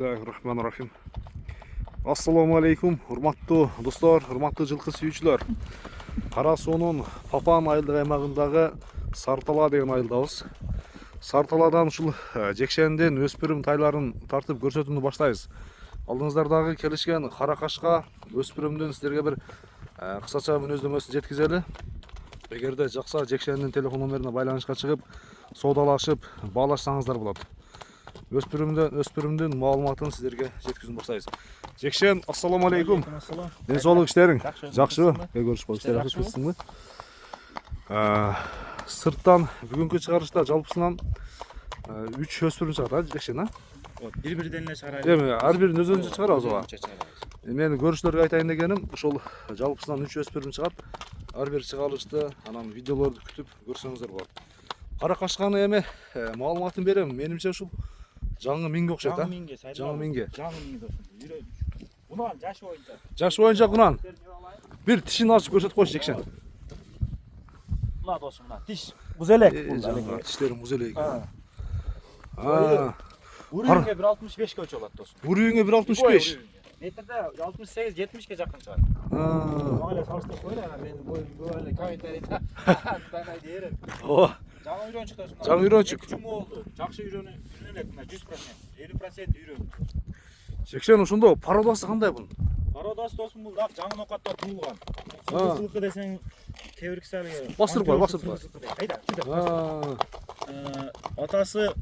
Bismillahirrahmanirrahim. Assalamu alaikum, hurmatlı dostlar, hurmatlı жылқы сүйүүчүлөр. Кара Суунун Папан айылдык аймагындагы Сартала деген айылдабыз. Сарталадан ушул жекшенден өспүрүм тайларын тартып көрсөтүүнү баштайбыз. Алдыңыздардагы келишкен кара кашка өспүрүмдүн сиздерге бир кысача мүнөздөмөсүн жеткизели. Эгерде жакса жекшендин телефон номерине байланышка чыгып, соодалашып, баалашсаңыздар болот. Өспүрүмдүн маалыматын сиздерге жеткизүүнү баштайбыз. Жекшен, ассаламу алейкум. Ден соолук иштериң жакшыбы? Көрүшүп иштер жакшы өтсүңбү? Сырттан бүгүнкү чыгарышта жалпысынан 3 өспүрүм чыгат, Жекшен, Бири-бириден эле чыгарабыз. Эми ар бирин өзүнчө чыгарабыз ооба. Мен көрүүчүлөргө айтайын дегеним, ошол жалпысынан 3 өспүрүм чыгат. Ар бир чыгарылышты анан видеолорду күтүп көрсөңүздөр болот. Кара кашканы эми маалыматын берем. Менимче ушул жаңы миңге окшойт, жаңы миңге. Кунан жашы боюнча. Жашы боюнча кунан. Бир тишин ачып көрсөтүп койчу Жекшен. Мына досум, мына тиш буз элек бул. Тиштерим буз элек. Урюңгө 1.65 ке болот досум. Урюңгө 1.65. Метрде 68-70 ке жакын чыгат. Мага салыштырып койду, менин боюм көп эле комментарийде. Данай дээрем. Ооба. Жаңы үйрөнчүк досум. Жаңы үйрөнчүк. Жуму болду. Жакшы үйрөнүп элек, мына 100%, 50% үйрөндү. Жекшен, ошондо пародасы кандай бунун? Пародасы досум бул дак жаңы нокатта туулган. Сылкы десең, кебирки салыгы. Бастырып кой. Кайда? Атасы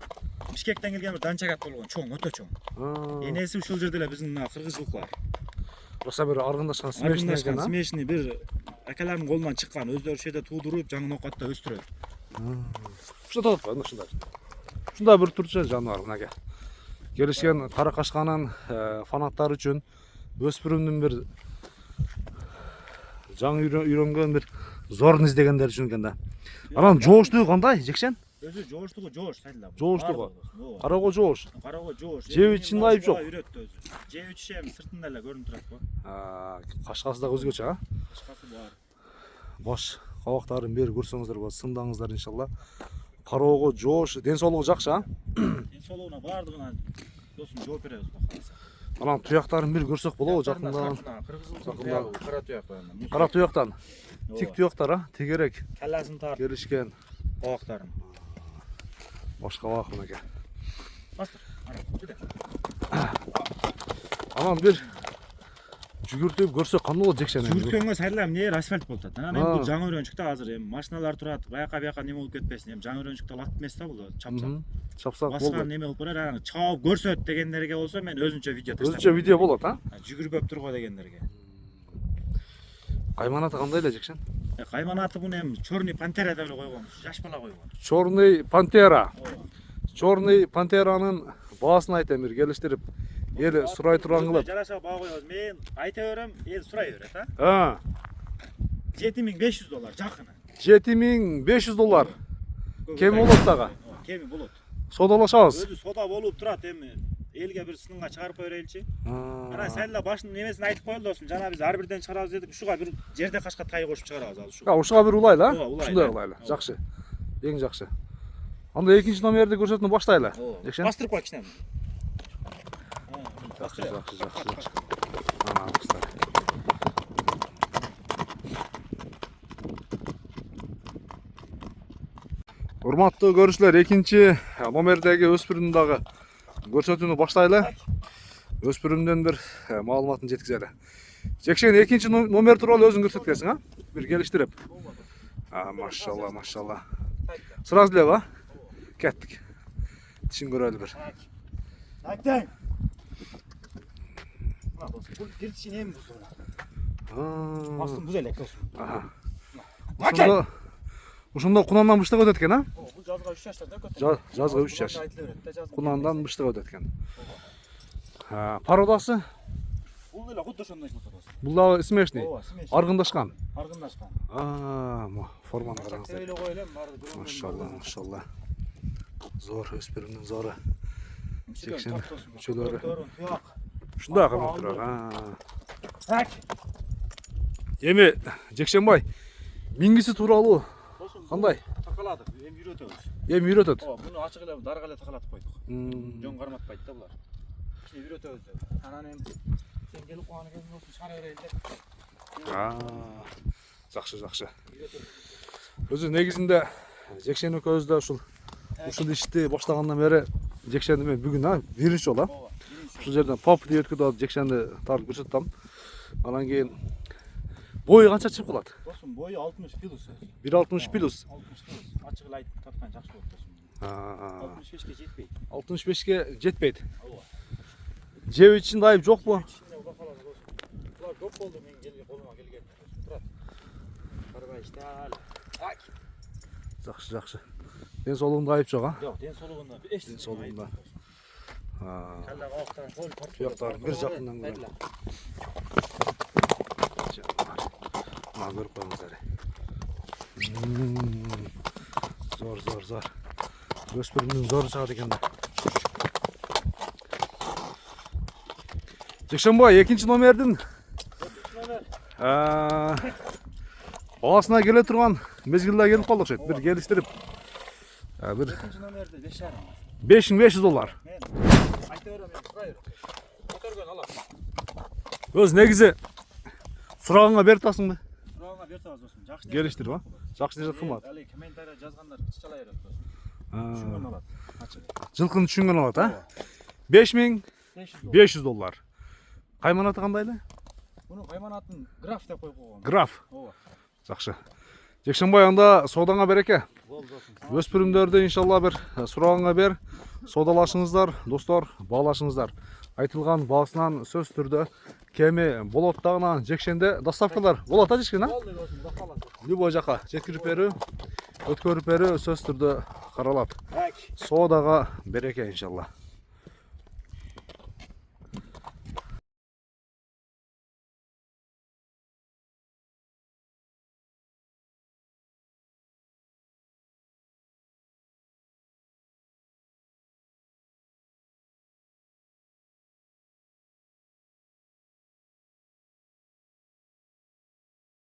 Бишкектен келген бир данчагат болгон, чоң, өтө чоң. Энеси ушул жерде эле биздин мына кыргыз жылкылар. Роса бир аргындашкан смешный бир акалардын колунан чыккан, өздөрү ушул жерде туудуруп, жаңы нокатта өстүрөт. Ушунда татып кой, ушунда. Ушунда бир турчу жаныбар мынага. Келишкен кара кашканын фанаттары үчүн өспүрүмдүн бир жаңы үйрөнгөн бир зорун издегендер үчүн экен да. Анан жооштугу кандай, Жекшен? Өзү жооштугу жоош сайла. Жооштугу. Кароого жоош. Кароого жоош. Жеп ичинде айып жок. Үйрөттү өзү. Жеп ичиши эми сыртында эле көрүнүп турат го. Кашкасы да өзгөчө, Кашкасы бар. Баш кабактарын бери көрсөңүздөр болот, сындаңыздар иншалла. Кароого жоош, ден соолугу жакшы, Ден соолугуна бардыгына досум жооп беребиз бакаңыз. Анан туяктарын бир көрсөк болобу жакындан? Кара туяк. Кара туяктан. Тик туяктар, тегерек. Калласын тартып Келишкен кабактарын. Баш кабак мынакей. Бастыр. Анан бир жүгүртүп көрсөк кандай болот, Жекшен? Жүгүрткөнгө сайла эмне асфальт болуп атат. Анан эми бул жаңы үйрөнчүктө азыр эми машиналар турат, баяка неме болуп кетпесин. Эми жаңы үйрөнчүктө лат эмес да бул, чапсак. Чапсак Баска болду. неме болуп барат, анан чаап көрсөт дегендерге болсо мен өзүнчө видео таштайм. Өзүнчө видео болот, Жүгүрүп турго дегендерге. Кайманаты кандай эле, Жекшен? Кайманаты буну эми Черный Пантера деп эле койгонбуз. Жаш бала койгон. Черный Пантера. Черный Пантеранын баасын айтайын бир келиштирип. Эл сурай турган кылып. Жараша баа койбоз. Мен айта берем, эл сурай берет, $7500 жакыны. $7500. Кем болот дагы? Кеми болот. Содалашабыз. Өзү сода болуп турат эми. Элге бир сыныңга чыгарып коереличи. Анан сайла башын немесин айтып коелу досум. Жана биз ар бирден чыгарабыз дедик. Ушуга бир жерде кашка тай кошуп чыгарабыз ал ушуга. Ушуга бир улайлы, Ушундай кылайлы. Жакшы. Эң жакшы. Анда экинчи номерди көрсөтүүнү баштайлы. Жекшен. Бастырып кой кичине. Жакшы. Урматтуу көрүүчүлөр, экинчи номердеги өспүрүмдүн дагы көрсөтүүнү баштайлы. Өспүрүмдөн бир маалыматын жеткизели. Жекшен, экинчи номер тууралуу өзүң көрсөткөнсүң, бир келиштирип. Машалла. Сразу эле, кеттик. Тишин көрөлү бир. Айтаң. Мына досум, бул кирчи эми бузуна. Астын буз элек досум. Ошондо кунандан быштык өтөт экен, Бул жазга 3 жаштарда өтөт. Жазга 3 жаш. Кунандан быштык өтөт экен. Пародасы? Бул эле кудда ошондой болот. Бул дагы смешный. Аргындашкан. Форманы караңыздар. Машалла. Зор өспүрүмдүн зору. Жекшен мүчөлөрү. Ушундай камап турат. Эми Жекшенбай, миңгиси тууралуу кандай? Такаладык, эми үйрөтөбүз. Эми үйрөтөт. Буну ачык эле дарга эле такалатып койдук. Жөн карматпайт да булар. кичине үйрөтөбүз деп. Анан эми сен келип калган кезиң болсун чыгара берели деп. Жакшы. Өзү негизинде Жекшен экөөбүз да ушул ишти баштагандан бери Жекшенди мен бүгүн биринчи жолу ушул жерден попди өткүзүп Жекшенди тартып көрсөттүм. Анан кийин бою канча чыгып калат? Досум бою 60 плюс. 1.60 плюс. 60 плюс. Ачык эле айтып тарткан жакшы болот досум. 65ке жетпейт. 65ке жетпейт. Ооба. Жеп үчүн айып жокпу? Булар көп болду мен колума келген. Турат. Карабай иштал. Жакшы. Ден соолугунда айып жок, Жок, ден соолугунда эч ден соолугунда. Каллага октан кол тартып. Туяктарын бир жакындан көрөм. Көрүп коюңуздар. Зор. Өспүрүмдүн зору чыгат экен да. Жекшенбай, экинчи номердин баасына келе турган мезгилде келип калды окшойт. Бир келиштирип. Бир Экинчи номерди 5.5. $5500. Мен айта берем, мен сурай берем. Көтөргөн алам. Өз негизи сураганга берип атасыңбы? Сурагanga берип атабыз досум. Жакшы. Келиштирип, Жакшы нерсе кылмат. Али комментария жазгандар чала берет досум. Түшүнгөн алат. Ачык. Жылкыны түшүнгөн алат, $5500. Кайманаты кандай эле? Мунун кайманатын граф деп коюп койгон. Граф. Ооба. Жакшы. Жекшенбай, анда соодаңа береке. Болду досум. Өспүрүмдөрдү иншалла бир сураганга бер, соодалашыңыздар, достор, баалашыңыздар. Айтылган баасынан сөз түрдө кеми болот дагынан Жекшенде доставкалар болот Жекшен, Болду досум, бакалат. Любой жака жеткирип берүү, өткөрүп берүү сөз түрдө каралат. Соодага береке иншалла.